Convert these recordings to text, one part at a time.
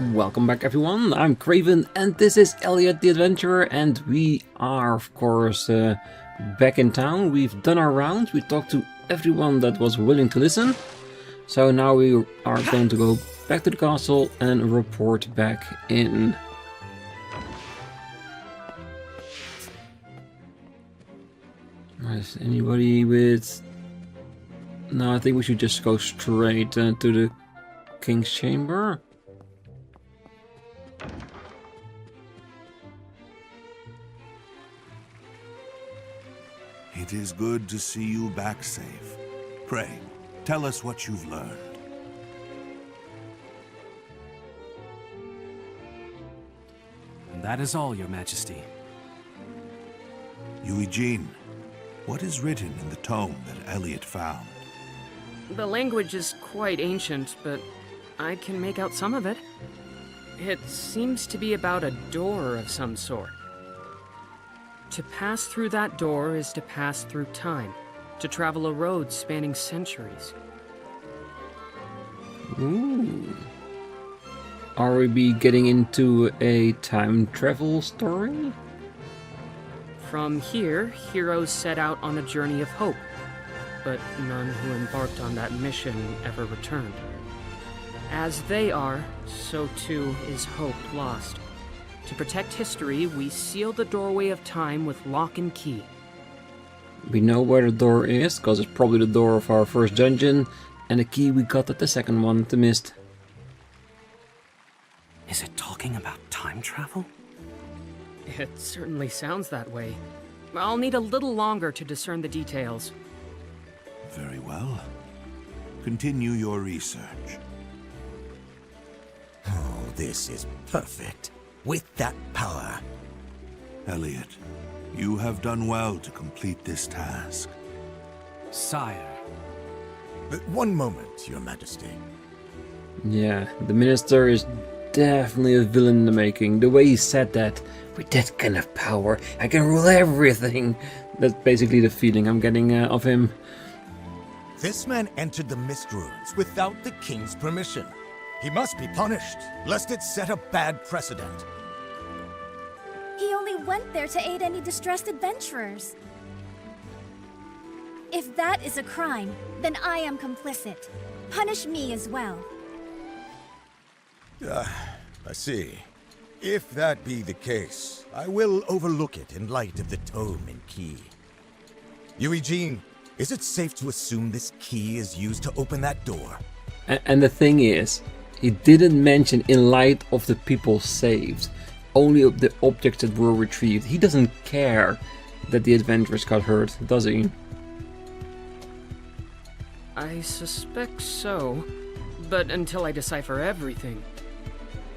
Welcome back everyone, I'm Craven and this is Elliot the Adventurer, and we are of course back in town. We've done our rounds, we talked to everyone that was willing to listen. So now we are going to go back to the castle and report back in. Is anybody with... No, I think we should just go straight to the King's Chamber. It is good to see you back safe. Pray, tell us what you've learned. And that is all, Your Majesty. Eugene, what is written in the tome that Elliot found? The language is quite ancient, but I can make out some of it. It seems to be about a door of some sort. To pass through that door is to pass through time, to travel a road spanning centuries. Ooh. Are we getting into a time travel story? From here, heroes set out on a journey of hope, but none who embarked on that mission ever returned. As they are, so too is hope lost. To protect history, we seal the doorway of time with lock and key. We know where the door is, because it's probably the door of our first dungeon, and the key we got at the second one, the mist. Is it talking about time travel? It certainly sounds that way. I'll need a little longer to discern the details. Very well. Continue your research. Oh, this is perfect. With that power. Elliot, you have done well to complete this task. Sire. But one moment, Your Majesty. Yeah, the minister is definitely a villain in the making. The way he said that, with that kind of power, I can rule everything. That's basically the feeling I'm getting of him. This man entered the Mist Ruins without the king's permission. He must be punished, lest it set a bad precedent. He only went there to aid any distressed adventurers. If that is a crime, then I am complicit. Punish me as well. I see. If that be the case, I will overlook it in light of the tome and key. Eugene, is it safe to assume this key is used to open that door? And the thing is, he didn't mention in light of the people saved, only of the objects that were retrieved. He doesn't care that the adventurers got hurt, does he? I suspect so, but until I decipher everything.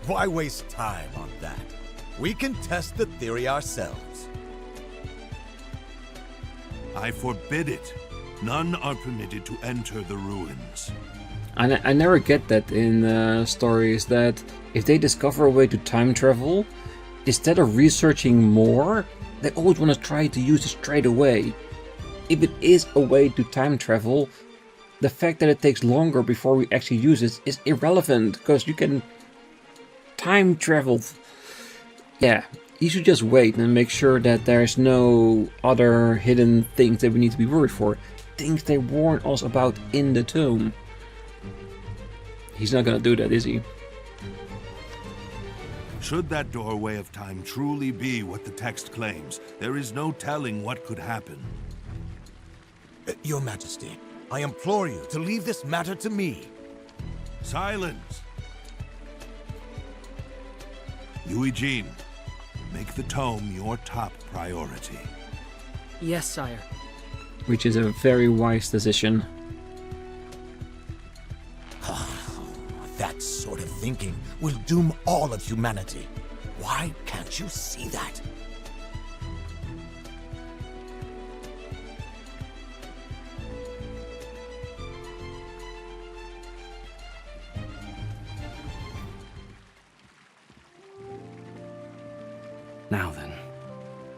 Why waste time on that? We can test the theory ourselves. I forbid it. None are permitted to enter the ruins. I never get that in stories, that if they discover a way to time travel, instead of researching more, they always want to try to use it straight away. If it is a way to time travel, the fact that it takes longer before we actually use it is irrelevant, because you can time travel. Yeah, you should just wait and make sure that there's no other hidden things that we need to be worried for. Things they warn us about in the tome. He's not gonna do that, is he? Should that doorway of time truly be what the text claims, there is no telling what could happen. Your Majesty, I implore you to leave this matter to me. Silence! Eugene, make the tome your top priority. Yes, sire. Which is a very wise decision. That sort of thinking will doom all of humanity. Why can't you see that? Now then,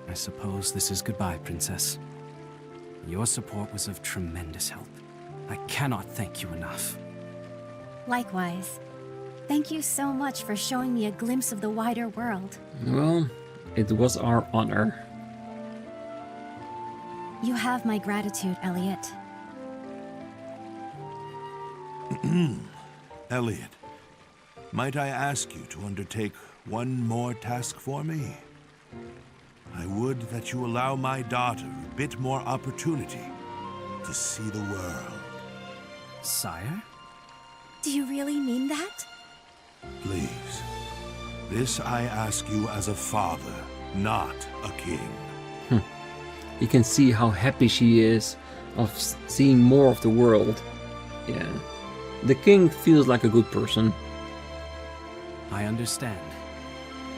I suppose this is goodbye, Princess. Your support was of tremendous help. I cannot thank you enough. Likewise. Thank you so much for showing me a glimpse of the wider world. Well, it was our honor. You have my gratitude, Elliot. Elliot, might I ask you to undertake one more task for me? I would that you allow my daughter a bit more opportunity to see the world. Sire? Do you really mean that? Please. This I ask you as a father, not a king. You can see how happy she is of seeing more of the world. Yeah. The king feels like a good person. I understand.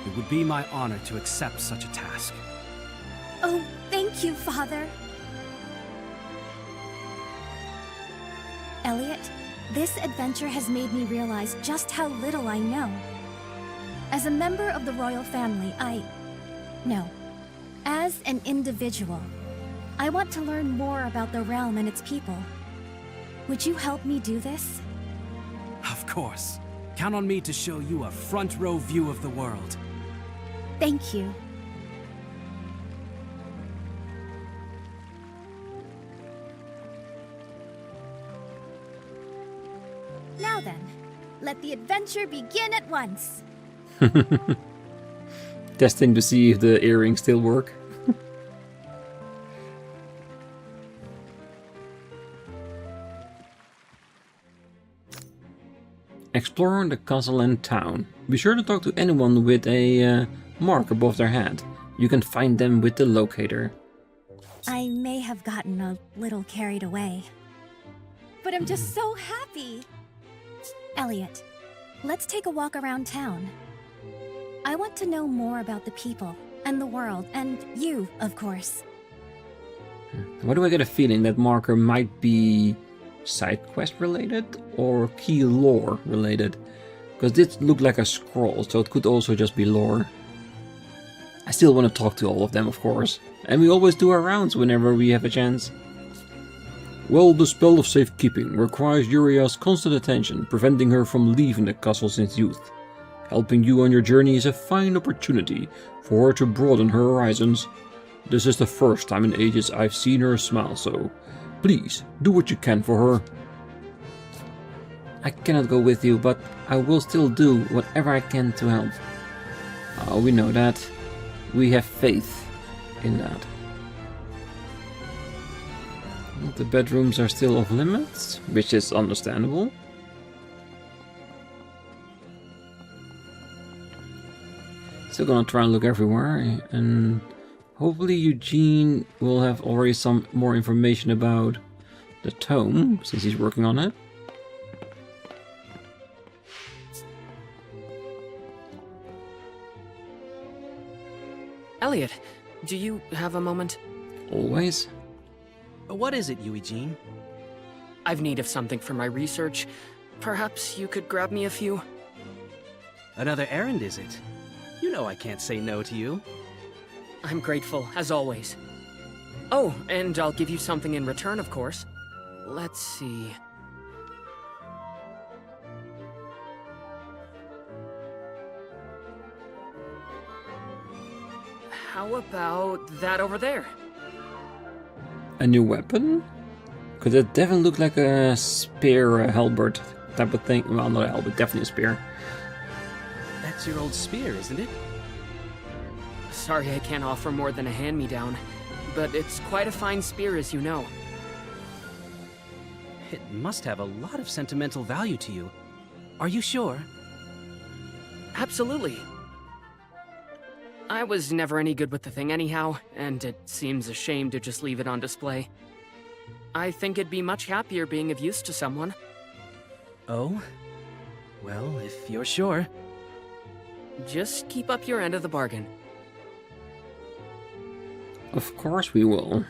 It would be my honor to accept such a task. Oh, thank you, Father. Elliot, this adventure has made me realize just how little I know. As a member of the royal family, No. As an individual, I want to learn more about the realm and its people. Would you help me do this? Of course. Count on me to show you a front row view of the world. Thank you. Now then, let the adventure begin at once. Testing to see if the earrings still work. Exploring the castle and town. Be sure to talk to anyone with a mark above their head. You can find them with the locator. I may have gotten a little carried away. But I'm just so happy! Elliot, let's take a walk around town. I want to know more about the people, and the world, and you, of course. Why do I get a feeling that marker might be side quest related or key lore related? Because this looked like a scroll, so it could also just be lore. I still want to talk to all of them, of course. And we always do our rounds whenever we have a chance. Well, the spell of safekeeping requires Uria's constant attention, preventing her from leaving the castle since youth. Helping you on your journey is a fine opportunity for her to broaden her horizons. This is the first time in ages I've seen her smile, so please do what you can for her. I cannot go with you, but I will still do whatever I can to help. Oh, we know that. We have faith in that. The bedrooms are still off limits, which is understandable. Still gonna try and look everywhere, and hopefully Eugene will have already some more information about the tome, since he's working on it. Elliot, do you have a moment? Always. What is it, Eugene? I've need of something for my research. Perhaps you could grab me a few? Another errand, is it? You know I can't say no to you. I'm grateful, as always. Oh, and I'll give you something in return, of course. Let's see. How about that over there? A new weapon? Because it definitely looked like a spear, a halberd type of thing. Well, not a halberd, definitely a spear. That's your old spear, isn't it? Sorry I can't offer more than a hand-me-down, but it's quite a fine spear, as you know. It must have a lot of sentimental value to you. Are you sure? Absolutely. I was never any good with the thing anyhow, and it seems a shame to just leave it on display. I think it'd be much happier being of use to someone. Oh? Well, if you're sure. Just keep up your end of the bargain. Of course we will.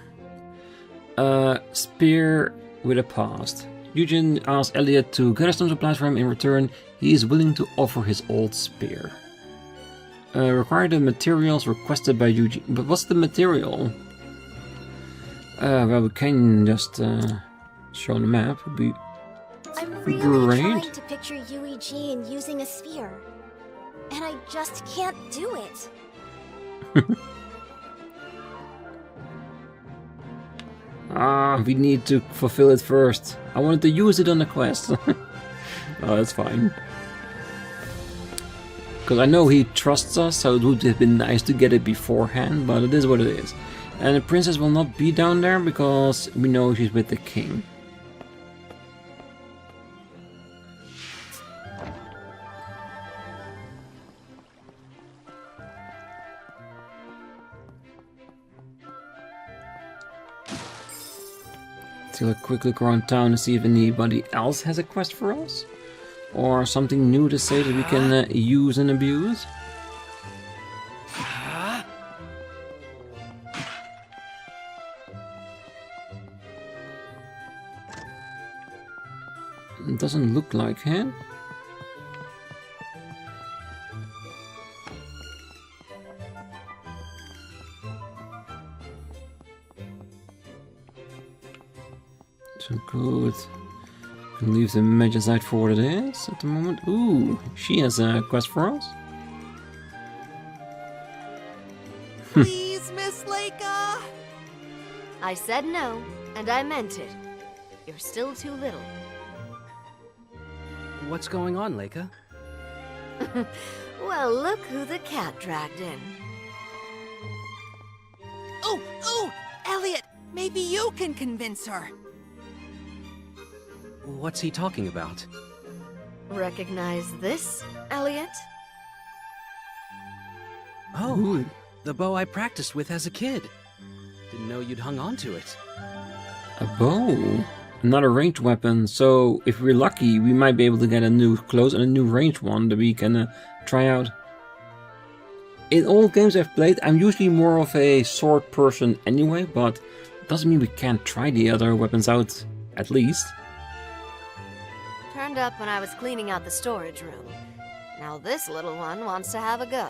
Spear with a past. Eugene asks Elliot to gather some supplies for him. In return, he is willing to offer his old spear. Require the materials requested by Eugene. But what's the material? Well, we can just show on the map. Would be I'm really Great. trying to picture Yui Jean using a sphere. And I just can't do it. We need to fulfill it first. I wanted to use it on the quest. Oh, that's fine. Because I know he trusts us, so it would have been nice to get it beforehand, but it is what it is. And the princess will not be down there because we know she's with the king. Take a quick look around town to see if anybody else has a quest for us. Or something new to say that we can use and abuse. It doesn't look like it. So good. Can leave the mage aside for what it is at the moment. Ooh, she has a quest for us. Please, Miss Leica? I said no, and I meant it. You're still too little. What's going on, Leica? Well, look who the cat dragged in. Oh, Elliot, maybe you can convince her. What's he talking about? Recognize this, Elliot? Oh, Ooh. the bow I practiced with as a kid. Didn't know you'd hung on to it. A bow. Not a ranged weapon, so if we're lucky, we might be able to get a new close and a new ranged one that we can try out. In all games I've played, I'm usually more of a sword person anyway, but doesn't mean we can't try the other weapons out, at least. Turned up when I was cleaning out the storage room. Now this little one wants to have a go.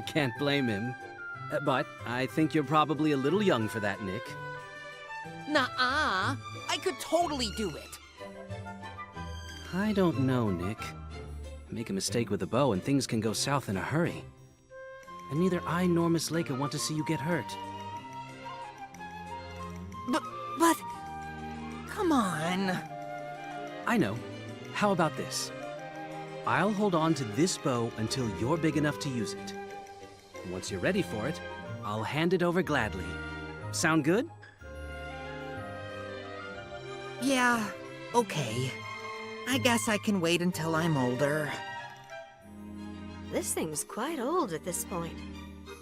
Can't blame him. But I think you're probably a little young for that, Nick. Nuh-uh. I could totally do it. I don't know, Nick. Make a mistake with a bow and things can go south in a hurry. And neither I nor Miss Leica want to see you get hurt. But... Come on. I know. How about this? I'll hold on to this bow until you're big enough to use it. And once you're ready for it, I'll hand it over gladly. Sound good? Yeah, okay. I guess I can wait until I'm older. This thing's quite old at this point.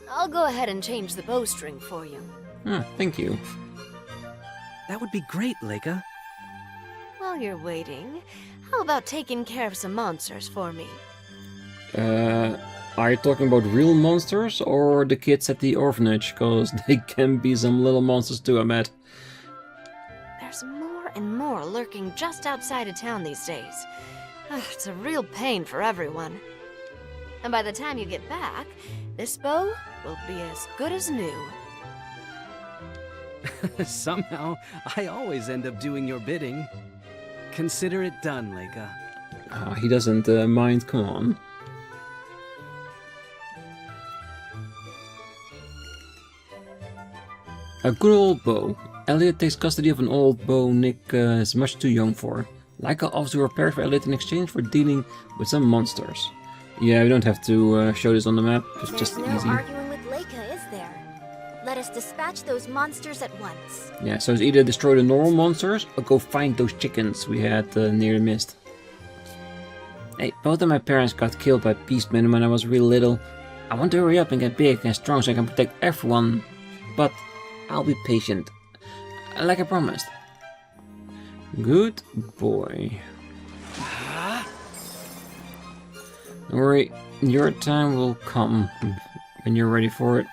I'll go ahead and change the bowstring for you. Ah, thank you. That would be great, Leica. While you're waiting, how about taking care of some monsters for me? Are you talking about real monsters or the kids at the orphanage? Because they can be some little monsters too, I bet. There's more and more lurking just outside of town these days. It's a real pain for everyone. And by the time you get back, this bow will be as good as new. Somehow, I always end up doing your bidding. Consider it done, Leica. Ah, he doesn't mind, come on. A good old bow. Elliot takes custody of an old bow Nick is much too young for. Leica offers to repair for Elliot in exchange for dealing with some monsters. Yeah, we don't have to show this on the map, it's just There's no easy. arguing with Leica, is there? Let us dispatch those monsters at once. Yeah, so it's either destroy the normal monsters or go find those chickens we had nearly missed. Hey, both of my parents got killed by beastmen when I was real little. I want to hurry up and get big and strong so I can protect everyone. But I'll be patient. Like I promised. Good boy. Don't worry, your time will come when you're ready for it.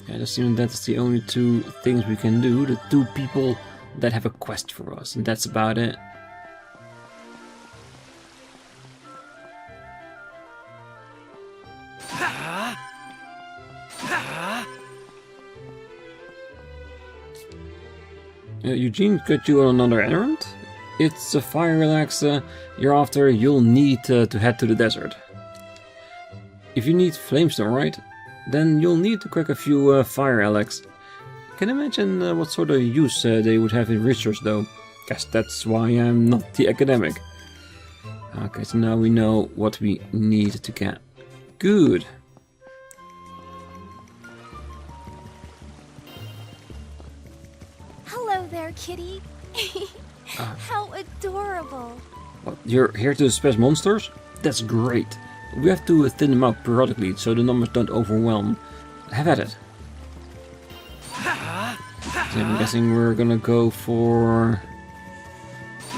Yeah, it seems that's the only two things we can do. The two people that have a quest for us, and that's about it. Eugene got you on another errand. It's a fire relax you're after. You'll need to head to the desert. If you need flamestone, right? Then you'll need to crack a few fire relax. Can imagine what sort of use they would have in research, though. Guess that's why I'm not the academic. Okay, so now we know what we need to get. Good. Hello there, kitty. How adorable. What, you're here to dispatch monsters? That's great. We have to thin them out periodically so the numbers don't overwhelm. Have at it. So I'm guessing we're gonna go for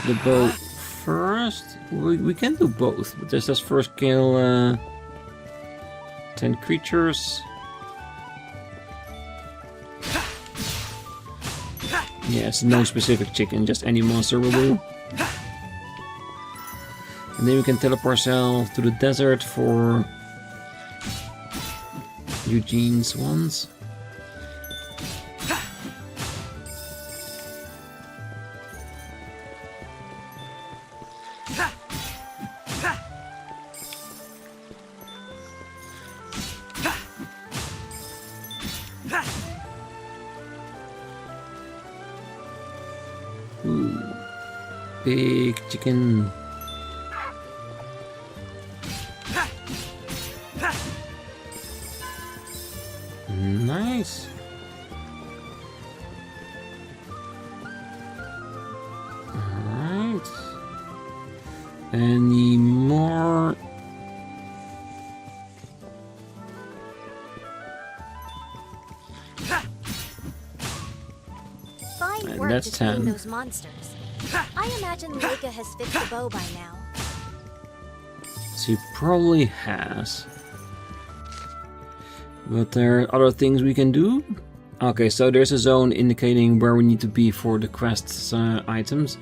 the bow first. We can do both, but let's just first kill 10 creatures. Yes, no specific chicken, just any monster will do. And then we can teleport ourselves to the desert for Eugene's ones. Ooh, big chicken. Nice. Alright. Any more? Fine work that's defeating 10. those monsters. I imagine Leica has fixed the bow by now. She probably has. But there are other things we can do. Okay, so there's a zone indicating where we need to be for the quests items.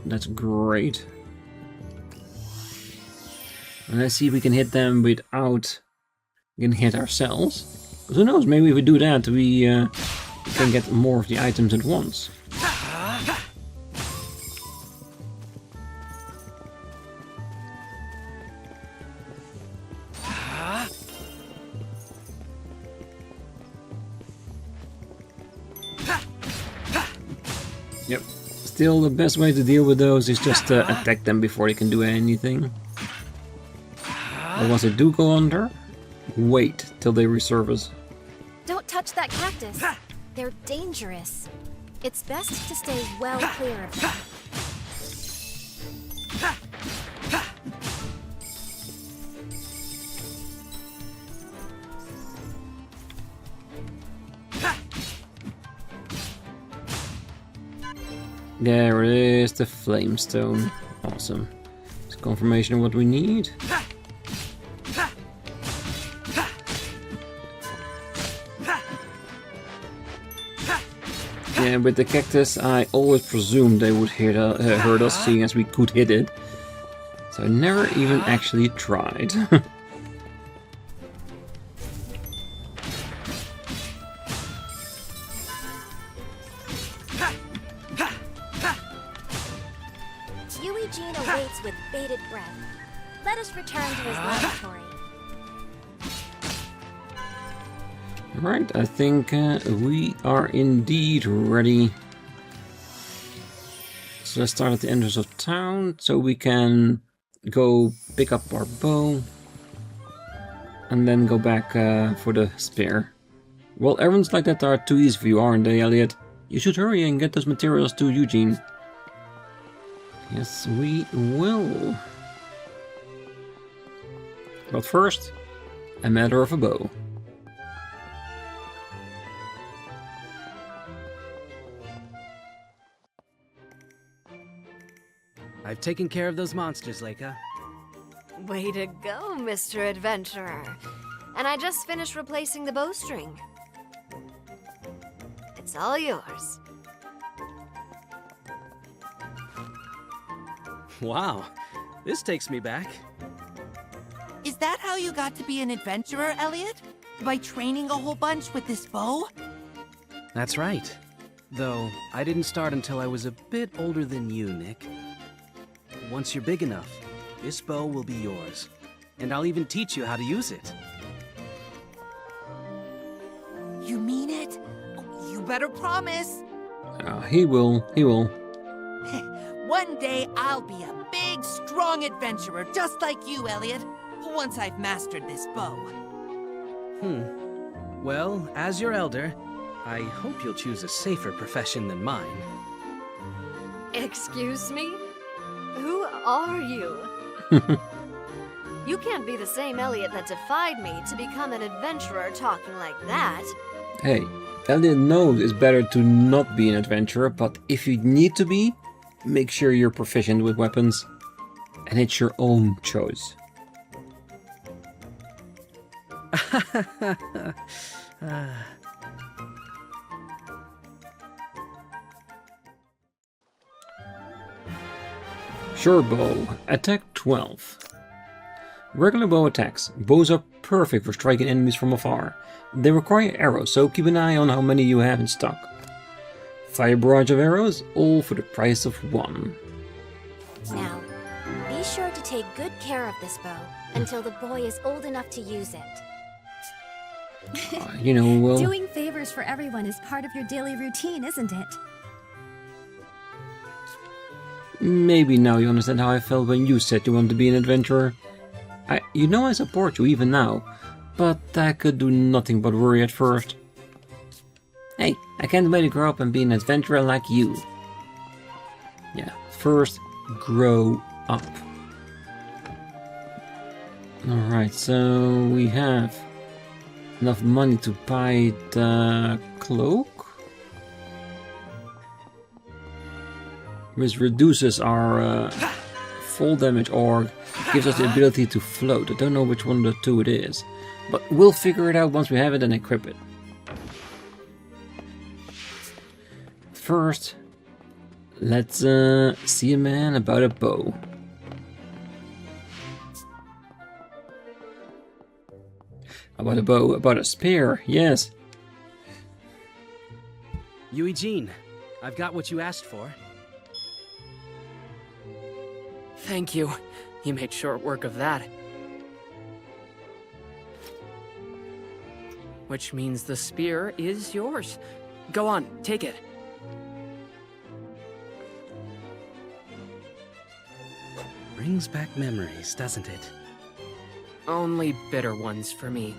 That's great. And let's see if we can hit them without getting hit ourselves. 'Cause who knows, maybe if we do that, we can get more of the items at once. Yep. Still, the best way to deal with those is just attack them before they can do anything. But once they do go under, wait till they resurface. Don't touch that cactus. They're dangerous. It's best to stay well clear of them. There it is, the flamestone. Awesome. It's confirmation of what we need. Yeah, with the cactus, I always presumed they would hurt us, seeing as we could hit it. So I never even actually tried. Eugene awaits with bated breath. Let us return to his laboratory. Right, I think we are indeed ready. So let's start at the entrance of town, so we can go pick up our bow and then go back for the spear. Well, errands like that are too easy for you, aren't they, Elliot? You should hurry and get those materials to Eugene. Yes, we will. But first, a matter of a bow. I've taken care of those monsters, Leica. Way to go, Mr. Adventurer. And I just finished replacing the bowstring. It's all yours. Wow, this takes me back. Is that how you got to be an adventurer, Elliot? By training a whole bunch with this bow? That's right. Though, I didn't start until I was a bit older than you, Nick. Once you're big enough, this bow will be yours. And I'll even teach you how to use it. You mean it? You better promise. He will. He will. One day I'll be a big, strong adventurer just like you, Elliot. Once I've mastered this bow. Well, as your elder, I hope you'll choose a safer profession than mine. Excuse me? Who are you? You can't be the same Elliot that defied me to become an adventurer talking like that. Hey, Elliot knows it's better to not be an adventurer, but if you need to be, make sure you're proficient with weapons. And it's your own choice. Sure bow, attack 12. Regular bow attacks. Bows are perfect for striking enemies from afar. They require arrows, so keep an eye on how many you have in stock. Fire barrage of arrows, all for the price of 1. Now, be sure to take good care of this bow until the boy is old enough to use it. You know, well... Doing favors for everyone is part of your daily routine, isn't it? Maybe now you understand how I felt when you said you wanted to be an adventurer. You know I support you even now, but I could do nothing but worry at first. Hey, I can't wait to grow up and be an adventurer like you. Yeah, first, grow up. Alright, so we have enough money to buy the cloak, which reduces our fall damage or gives us the ability to float. I don't know which one of the two it is, but we'll figure it out once we have it and equip it. First, let's see a man about a bow. About a bow, about a spear, yes. Eugene, I've got what you asked for. Thank you. You made short work of that. Which means the spear is yours. Go on, take it. Brings back memories, doesn't it? Only bitter ones for me.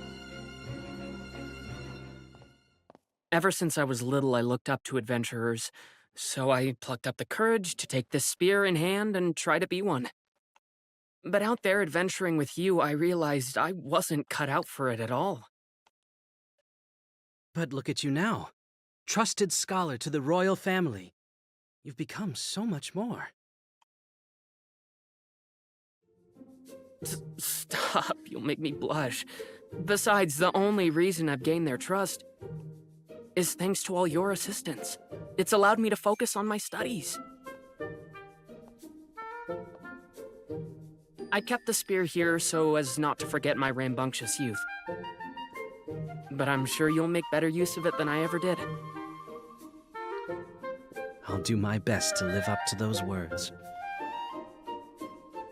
Ever since I was little, I looked up to adventurers, so I plucked up the courage to take this spear in hand and try to be one. But out there adventuring with you, I realized I wasn't cut out for it at all. But look at you now. Trusted scholar to the royal family. You've become so much more. Stop, you'll make me blush. Besides, the only reason I've gained their trust is thanks to all your assistance. It's allowed me to focus on my studies. I kept the spear here so as not to forget my rambunctious youth. But I'm sure you'll make better use of it than I ever did. I'll do my best to live up to those words.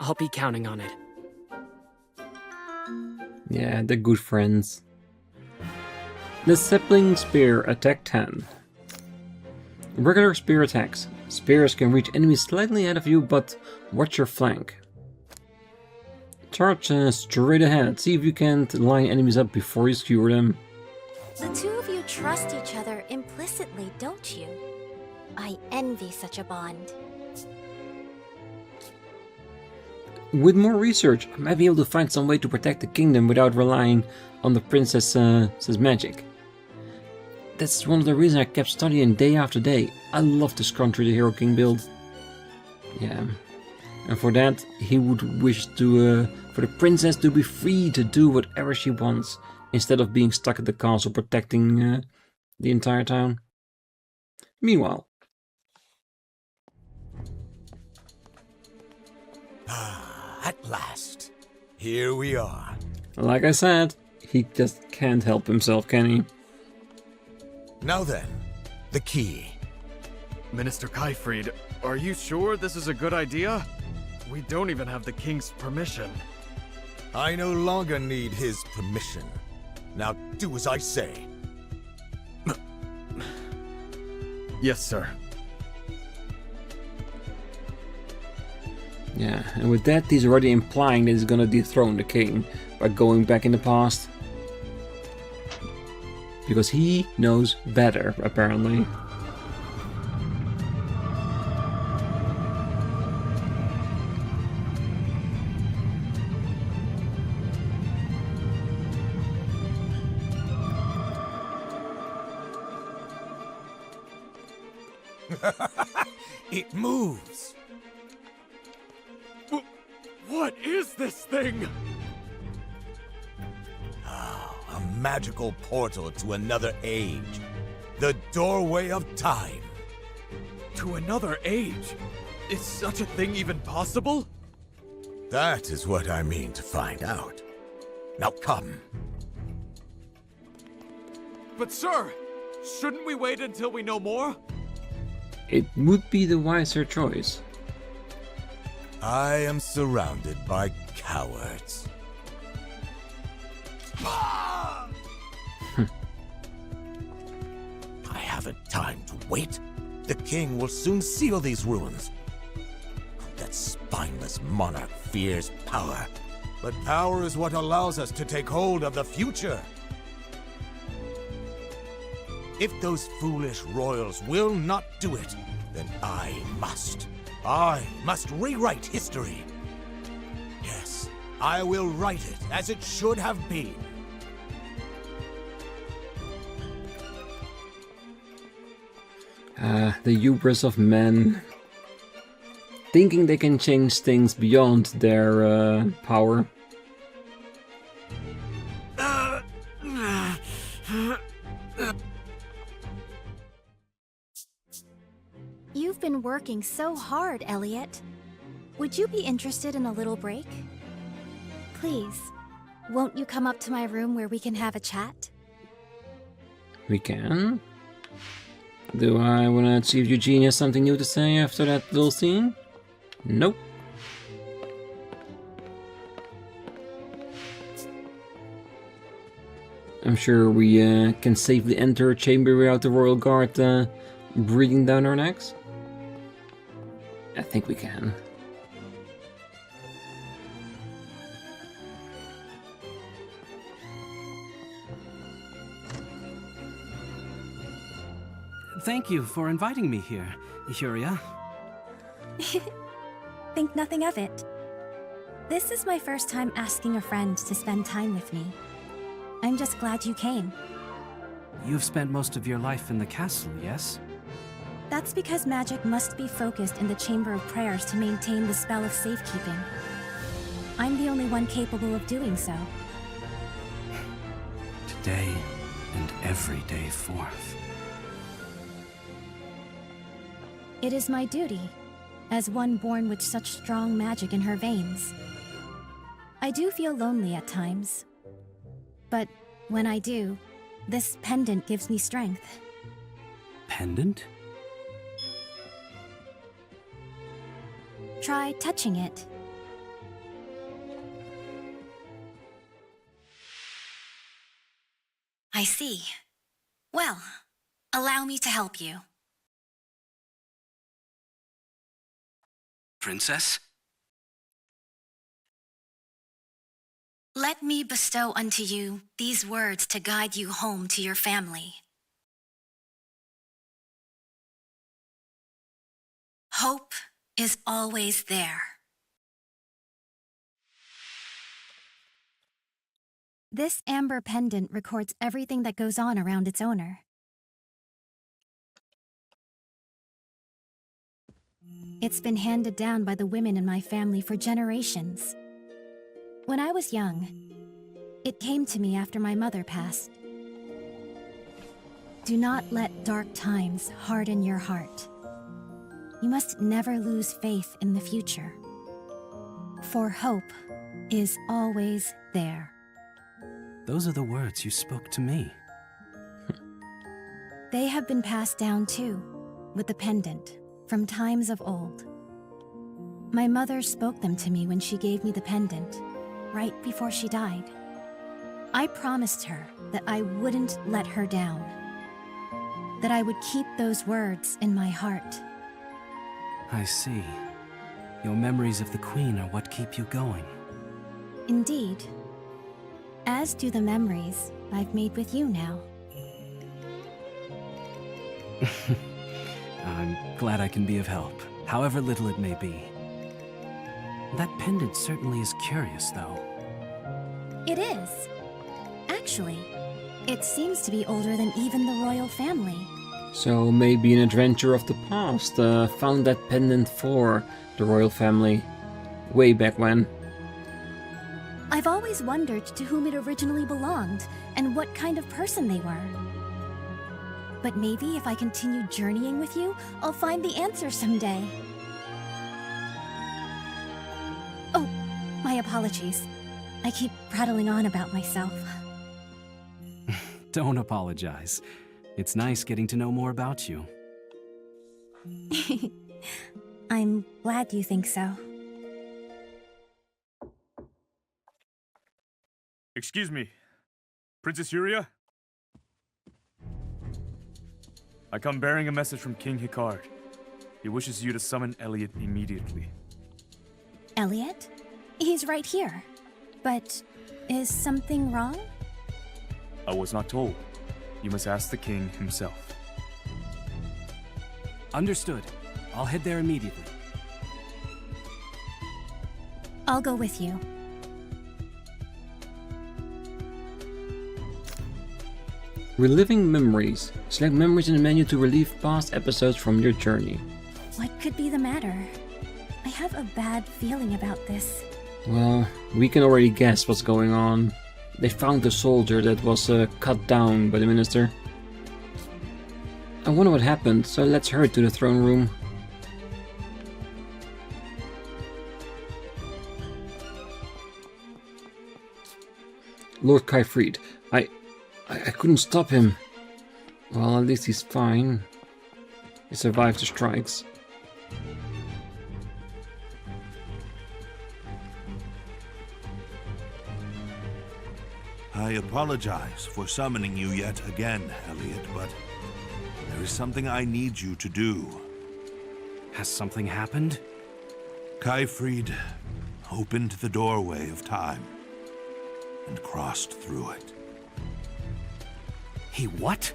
I'll be counting on it. Yeah, they're good friends. The Sapling Spear, attack 10. Regular spear attacks. Spears can reach enemies slightly ahead of you, but watch your flank. Charge straight ahead. See if you can't line enemies up before you skewer them. The two of you trust each other implicitly, don't you? I envy such a bond. With more research, I might be able to find some way to protect the kingdom without relying on the princess's magic. That's one of the reasons I kept studying day after day. I love to scrun through the Hero King build. Yeah. And for that, he would wish to, for the princess to be free to do whatever she wants, instead of being stuck at the castle protecting the entire town. Meanwhile. At last, here we are. Like I said, he just can't help himself, can he? Now then, the key. Minister Kaifried, are you sure this is a good idea? We don't even have the king's permission. I no longer need his permission. Now do as I say. Yes, sir. Yeah, and with that, he's already implying that he's gonna dethrone the king by going back in the past. Because he knows better, apparently. It moves! What is this thing? A magical portal to another age. The doorway of time. To another age? Is such a thing even possible? That is what I mean to find out. Now come. But sir, shouldn't we wait until we know more? It would be the wiser choice. I am surrounded by cowards. I haven't time to wait. The king will soon seal these ruins. That spineless monarch fears power. But power is what allows us to take hold of the future. If those foolish royals will not do it, then I must. I must rewrite history. Yes, I will write it as it should have been. The hubris of men. Thinking they can change things beyond their power. You've been working so hard, Elliot. Would you be interested in a little break? Please, won't you come up to my room where we can have a chat? We can. Do I want to see if Eugene has something new to say after that little scene? Nope. I'm sure we can safely enter a chamber without the royal guard breathing down our necks. I think we can. Thank you for inviting me here, Huria. Think nothing of it. This is my first time asking a friend to spend time with me. I'm just glad you came. You've spent most of your life in the castle, yes? That's because magic must be focused in the Chamber of Prayers to maintain the spell of safekeeping. I'm the only one capable of doing so. Today and every day forth. It is my duty, as one born with such strong magic in her veins. I do feel lonely at times. But when I do, this pendant gives me strength. Pendant? Try touching it. I see. Well, allow me to help you. Princess? Let me bestow unto you these words to guide you home to your family. Hope is always there. This amber pendant records everything that goes on around its owner. It's been handed down by the women in my family for generations. When I was young, it came to me after my mother passed. Do not let dark times harden your heart. You must never lose faith in the future. For hope is always there. Those are the words you spoke to me. They have been passed down too, with the pendant, from times of old. My mother spoke them to me when she gave me the pendant, right before she died. I promised her that I wouldn't let her down, that I would keep those words in my heart. I see. Your memories of the Queen are what keep you going. Indeed. As do the memories I've made with you now. I'm glad I can be of help, however little it may be. That pendant certainly is curious, though. It is. Actually, it seems to be older than even the royal family. So maybe an adventurer of the past found that pendant for the royal family way back when. I've always wondered to whom it originally belonged and what kind of person they were. But maybe if I continue journeying with you, I'll find the answer someday. Oh, my apologies. I keep prattling on about myself. Don't apologize. It's nice getting to know more about you. I'm glad you think so. Excuse me, Princess Yuria? I come bearing a message from King Hikard. He wishes you to summon Elliot immediately. Elliot? He's right here. But is something wrong? I was not told. You must ask the king himself. Understood. I'll head there immediately. I'll go with you. Reliving memories. Select memories in the menu to relive past episodes from your journey. What could be the matter? I have a bad feeling about this. Well, we can already guess what's going on. They found the soldier that was cut down by the minister. I wonder what happened, so let's hurry to the throne room. Lord Kaifried, I couldn't stop him. Well, at least he's fine. He survived the strikes. I apologize for summoning you yet again, Elliot, but there is something I need you to do. Has something happened? Kaifried opened the doorway of time and crossed through it. He what?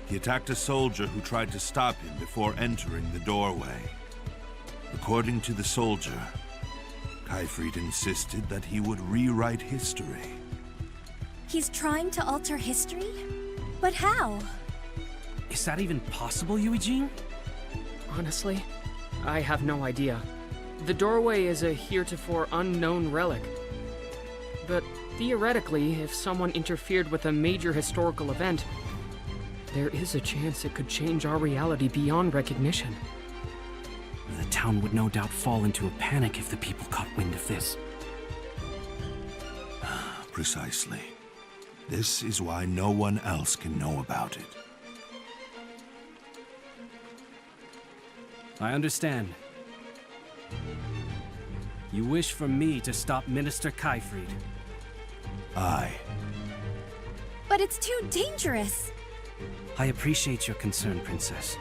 He attacked a soldier who tried to stop him before entering the doorway. According to the soldier, Kaifried insisted that he would rewrite history. He's trying to alter history? But how? Is that even possible, Eugene? Honestly, I have no idea. The doorway is a heretofore unknown relic. But theoretically, if someone interfered with a major historical event, there is a chance it could change our reality beyond recognition. The town would no doubt fall into a panic if the people caught wind of this. Precisely. This is why no one else can know about it. I understand. You wish for me to stop Minister Kaifried. Aye. But it's too dangerous. I appreciate your concern, Princess.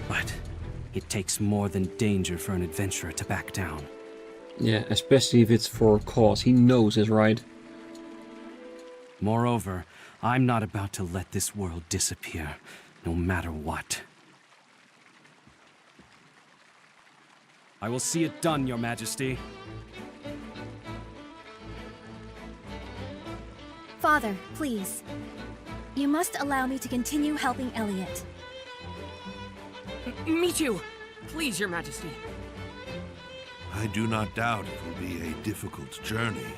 But it takes more than danger for an adventurer to back down. Yeah, especially if it's for a cause he knows is right. Moreover, I'm not about to let this world disappear, no matter what. I will see it done, Your Majesty. Father, please. You must allow me to continue helping Elliot. Me too! Please, Your Majesty. I do not doubt it will be a difficult journey.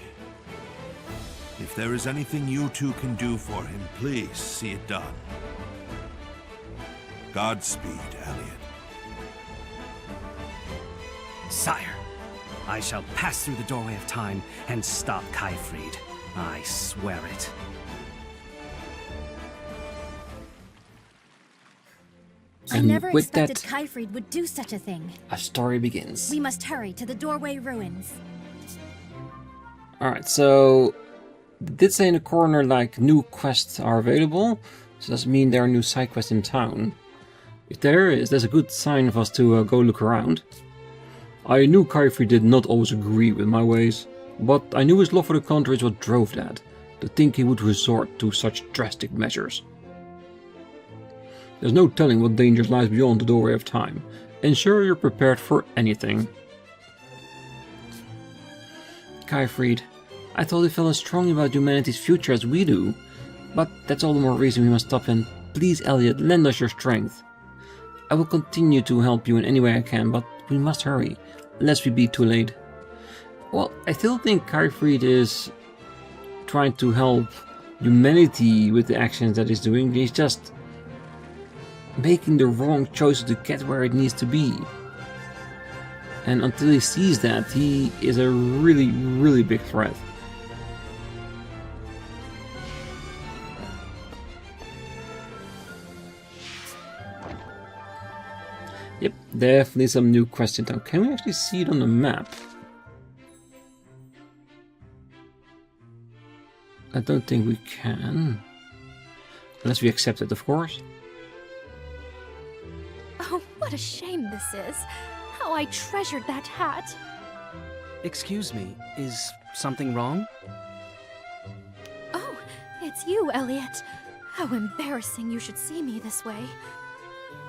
If there is anything you two can do for him, please see it done. Godspeed, Elliot. Sire, I shall pass through the doorway of time and stop Kaifried. I swear it. I And never with expected that, Kaifried would do such a thing. a story begins. We must hurry to the doorway ruins. Alright, so it did say in the corner like new quests are available, so does it mean there are new side quests in town? If there is, that's a good sign for us to go look around. I knew Kaifried did not always agree with my ways, but I knew his love for the country is what drove that, to think he would resort to such drastic measures. There's no telling what dangers lies beyond the doorway of time. Ensure you're prepared for anything. Kaifried, I thought he felt as strongly about humanity's future as we do, but that's all the more reason we must stop him. Please, Elliot, lend us your strength. I will continue to help you in any way I can, but we must hurry, lest we be too late. Well, I still think Kaifried is trying to help humanity with the actions that he's doing. He's just making the wrong choices to get where it needs to be. And until he sees that, he is a really, really big threat. Yep, definitely some new questions now. Can we actually see it on the map? I don't think we can. Unless we accept it, of course. Oh, what a shame this is. How I treasured that hat. Excuse me, is something wrong? Oh, it's you, Elliot. How embarrassing you should see me this way.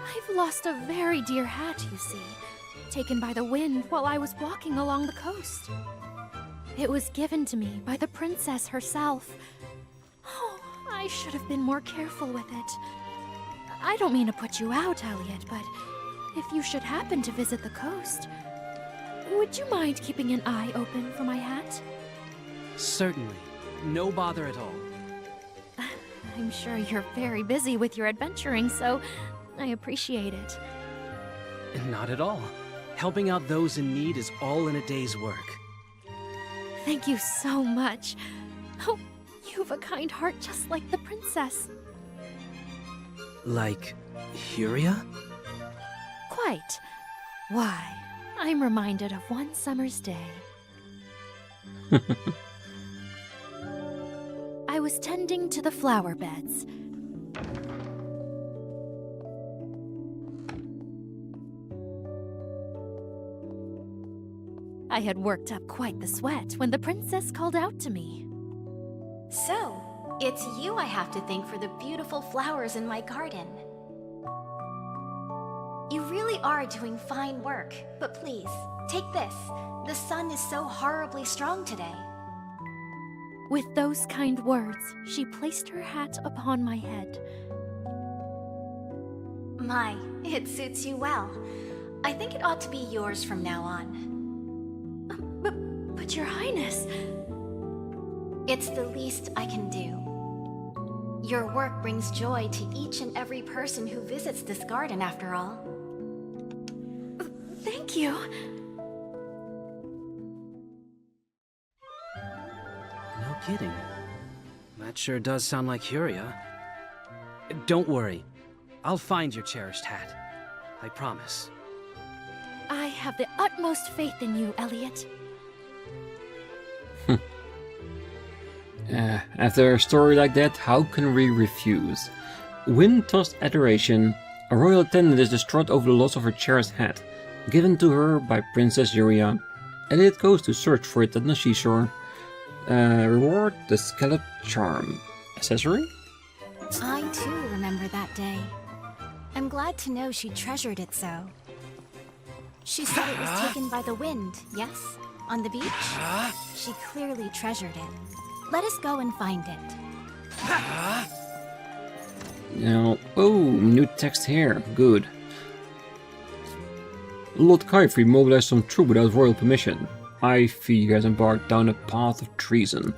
I've lost a very dear hat, you see, taken by the wind while I was walking along the coast. It was given to me by the princess herself. Oh, I should have been more careful with it. I don't mean to put you out, Elliot, but if you should happen to visit the coast, would you mind keeping an eye open for my hat? Certainly. No bother at all. I'm sure you're very busy with your adventuring, so I appreciate it. Not at all. Helping out those in need is all in a day's work. Thank you so much. Oh, you've a kind heart just like the princess. Like Huria? Quite. Why, I'm reminded of one summer's day. I was tending to the flower beds. I had worked up quite the sweat when the princess called out to me. So, it's you I have to thank for the beautiful flowers in my garden. You really are doing fine work, but please, take this. The sun is so horribly strong today. With those kind words, she placed her hat upon my head. My, it suits you well. I think it ought to be yours from now on. But Your Highness... It's the least I can do. Your work brings joy to each and every person who visits this garden, after all. Thank you. No kidding. That sure does sound like Huria. Don't worry. I'll find your cherished hat. I promise. I have the utmost faith in you, Elliot. After a story like that, how can we refuse? Wind-tossed adoration, a royal attendant is distraught over the loss of her cherished hat, given to her by Princess Huria. Elliot goes to search for it at the seashore. Reward the scallop charm. Accessory? I too remember that day. I'm glad to know she treasured it so. She said it was taken by the wind, yes? On the beach? She clearly treasured it. Let us go and find it. Now, oh, new text here. Good. Lord Kaifried mobilized some troops without royal permission. I fear he has embarked down a path of treason.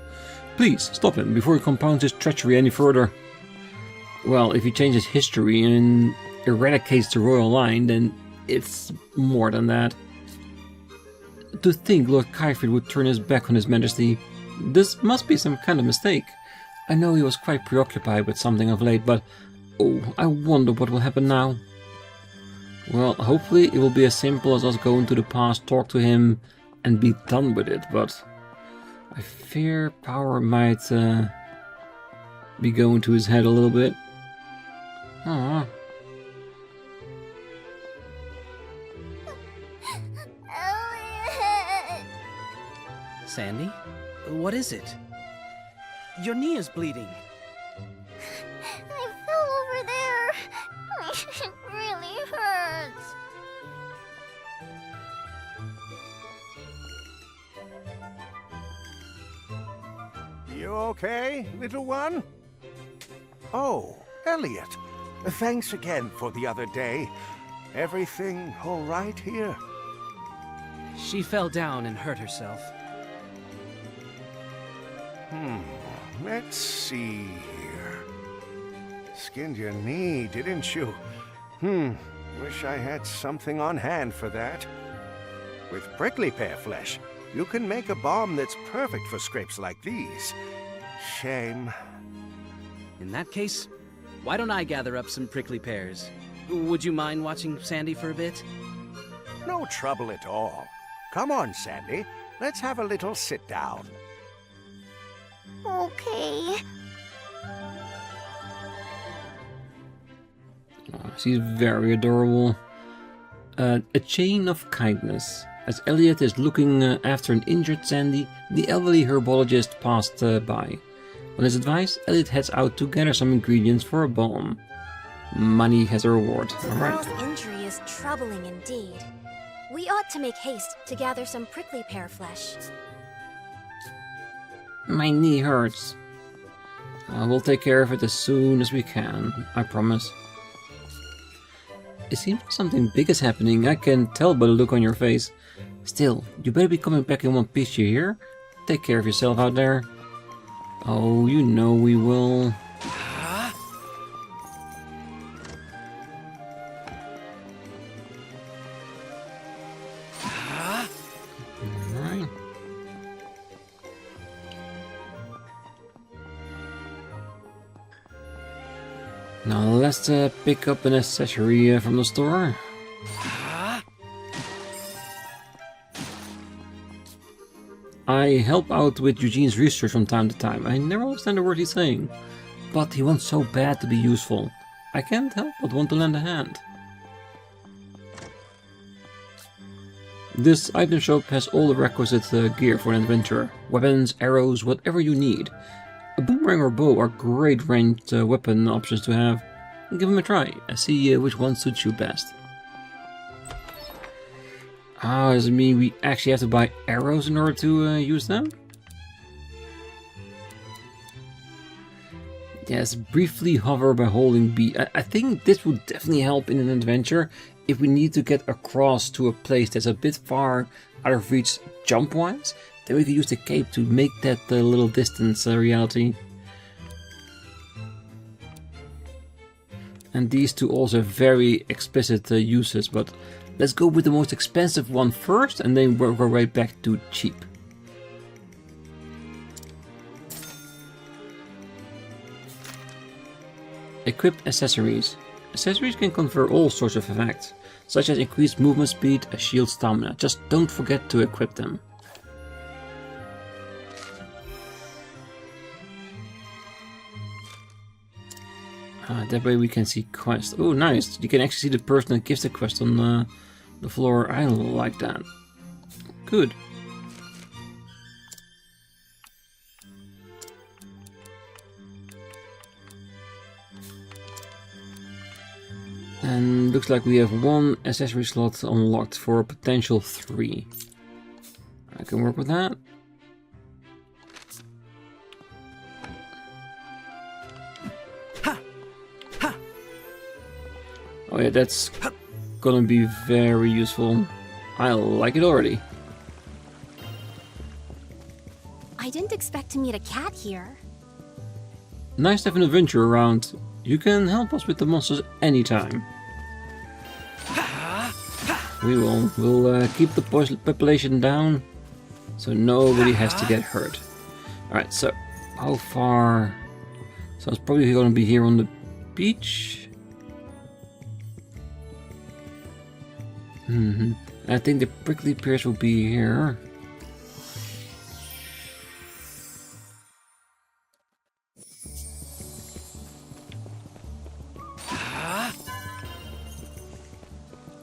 Please, stop him before he compounds his treachery any further. Well, if he changes history and eradicates the royal line, then it's more than that. To think Lord Kaifried would turn his back on His Majesty. This must be some kind of mistake. I know he was quite preoccupied with something of late, but oh, I wonder what will happen now. Well, hopefully it will be as simple as us going to the past, talk to him, and be done with it, but I fear power might be going to his head a little bit. Aww. Sandy? What is it? Your knee is bleeding. I fell over there. It really hurts. You okay, little one? Oh, Elliot. Thanks again for the other day. Everything all right here? She fell down and hurt herself. Let's see here. Skinned your knee, didn't you? Wish I had something on hand for that. With prickly pear flesh, you can make a balm that's perfect for scrapes like these. Shame. In that case, why don't I gather up some prickly pears? Would you mind watching Sandy for a bit? No trouble at all. Come on, Sandy. Let's have a little sit down. Okay. Oh, she's very adorable. A chain of kindness. As Elliot is looking after an injured Sandy, the elderly herbologist passed by. On his advice, Elliot heads out to gather some ingredients for a balm. Money has a reward. The Alright. girl's injury is troubling indeed. We ought to make haste to gather some prickly pear flesh. My knee hurts. We'll take care of it as soon as we can, I promise. It seems like something big is happening, I can tell by the look on your face. Still, you better be coming back in one piece, you hear? Take care of yourself out there. Oh, you know we will. Alright. Now let's pick up an accessory from the store. I help out with Eugene's research from time to time. I never understand the word he's saying, but he wants so bad to be useful. I can't help but want to lend a hand. This item shop has all the requisite gear for an adventurer. Weapons, arrows, whatever you need. A boomerang or bow are great ranged weapon options to have. Give them a try and see which one suits you best. Does it mean we actually have to buy arrows in order to use them? Yes, briefly hover by holding B. I think this would definitely help in an adventure if we need to get across to a place that's a bit far out of reach jump-wise. Then we can use the cape to make that little distance a reality. And these two also have very explicit uses, but let's go with the most expensive one first and then work our way back to cheap. Equipped accessories. Accessories can confer all sorts of effects, such as increased movement speed, a shield, stamina. Just don't forget to equip them. That way we can see quests. Oh, nice! You can actually see the person that gives the quest on the floor. I like that. Good. And looks like we have one accessory slot unlocked for a potential 3. I can work with that. Oh yeah, that's gonna be very useful. I like it already. I didn't expect to meet a cat here. Nice to have an adventure around. You can help us with the monsters anytime. We'll keep the population down so nobody has to get hurt. Alright, so how far? So it's probably going to be here on the beach. I think the prickly pears will be here.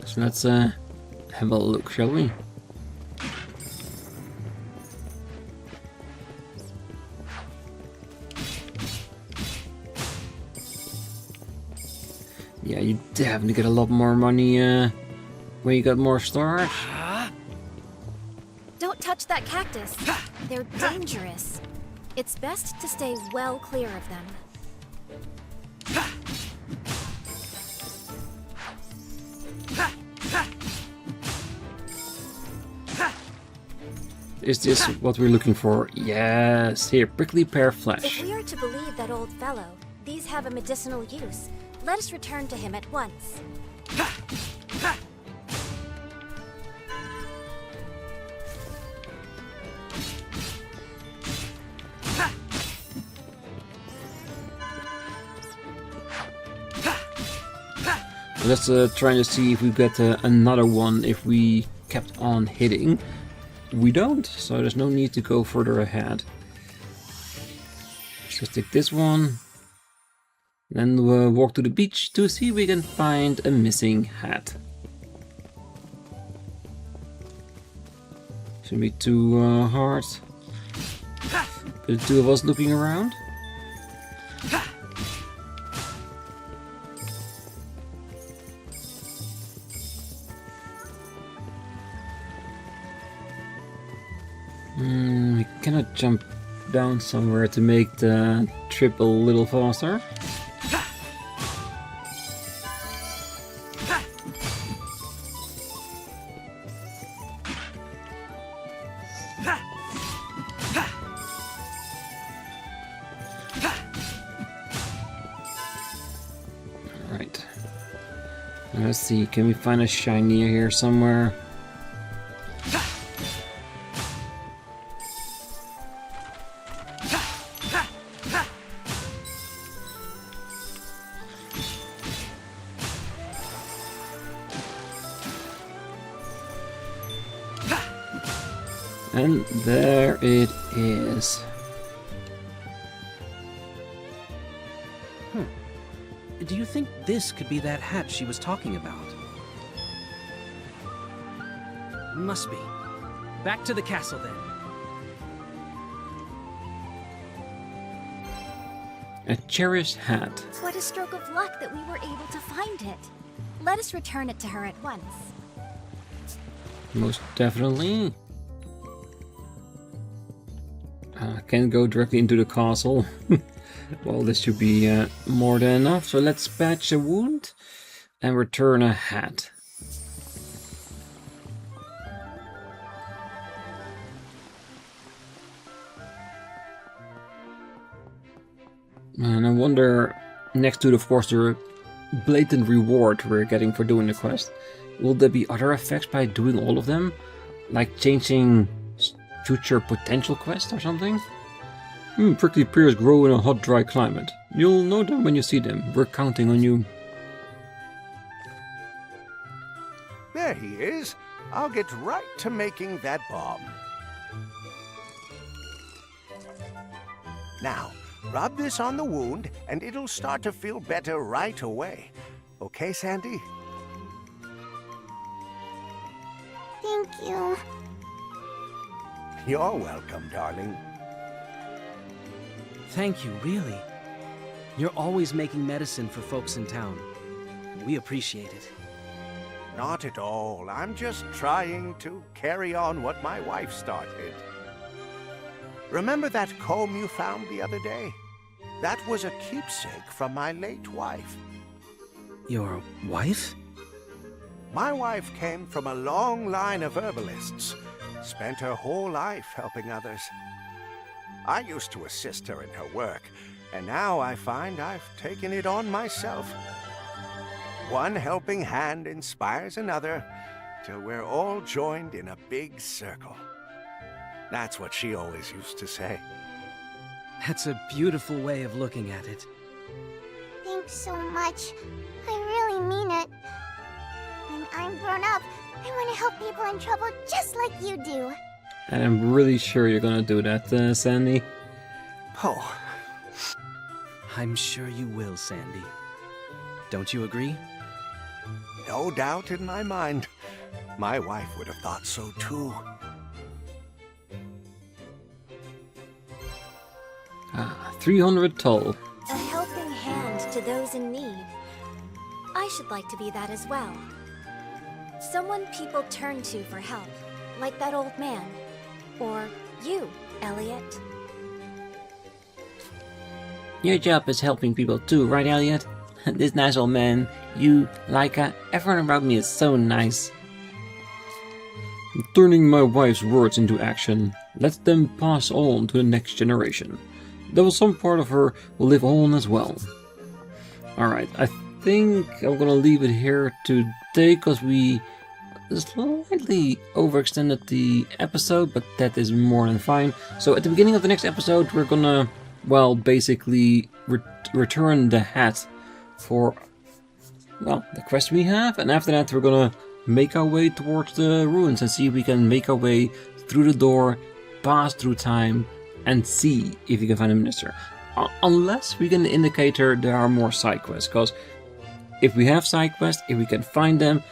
So let's have a look, shall we? Yeah, you definitely get a lot more money when you got more stars. Don't touch that cactus. They're dangerous. It's best to stay well clear of them. Is this what we're looking for? Yes, here, prickly pear flesh. If we are to believe that old fellow, these have a medicinal use. Let us return to him at once. Let's try to see if we get another one if we kept on hitting. We don't, so there's no need to go further ahead. Let's just take this one. Then we'll walk to the beach to see if we can find a missing hat. Shouldn't be too hard. The two of us looking around. We cannot jump down somewhere to make the trip a little faster. Alright. Let's see, can we find a shiny here somewhere? And there it is. Do you think this could be that hat she was talking about? Must be. Back to the castle then. A cherished hat. What a stroke of luck that we were able to find it. Let us return it to her at once. Most definitely. Can't go directly into the castle. Well, this should be more than enough. So let's patch a wound and return a hat. And I wonder, next to, of course, the blatant reward we're getting for doing the quest, will there be other effects by doing all of them? Like changing future potential quests or something? Prickly pears grow in a hot, dry climate. You'll know them when you see them. We're counting on you. There he is. I'll get right to making that bomb. Now, rub this on the wound, and it'll start to feel better right away. Okay, Sandy? Thank you. You're welcome, darling. Thank you, really. You're always making medicine for folks in town. We appreciate it. Not at all. I'm just trying to carry on what my wife started. Remember that comb you found the other day? That was a keepsake from my late wife. Your wife? My wife came from a long line of herbalists. Spent her whole life helping others. I used to assist her in her work, and now I find I've taken it on myself. One helping hand inspires another, till we're all joined in a big circle. That's what she always used to say. That's a beautiful way of looking at it. Thanks so much. I really mean it. When I'm grown up, I want to help people in trouble just like you do. And I'm really sure you're gonna do that, Sandy. Oh, I'm sure you will, Sandy. Don't you agree? no doubt in my mind. My wife would have thought so too. 300 toll. A helping hand to those in need. I should like to be that as well. Someone people turn to for help, like that old man. Or you, Elliot. Your job is helping people too, right, Elliot? This nice old man, you, Laika, everyone around me is so nice. I'm turning my wife's words into action. Let them pass on to the next generation. Though some part of her will live on as well. Alright, I think I'm gonna leave it here today because we slightly overextended the episode, but that is more than fine. So at the beginning of the next episode we're gonna, well, basically return the hat for, well, the quest we have, and after that we're gonna make our way towards the ruins and see if we can make our way through the door, pass through time, and see if we can find a minister. Unless we get an indicator there are more side quests, because if we have side quests, if we can find them,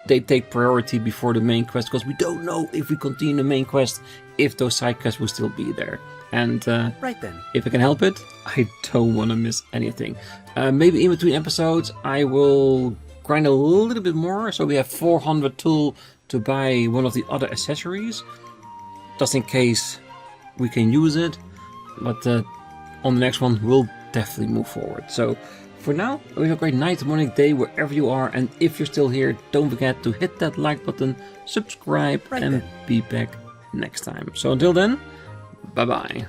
they take priority before the main quest, because we don't know if we continue the main quest, if those side quests will still be there. And right then, if I can help it, I don't want to miss anything. Maybe in between episodes I will grind a little bit more, so we have 400 tool to buy one of the other accessories, just in case we can use it. But on the next one we'll definitely move forward. So for now, we have a great night, morning, day, wherever you are, and if you're still here, don't forget to hit that like button, subscribe, and be back next time. So until then, bye bye.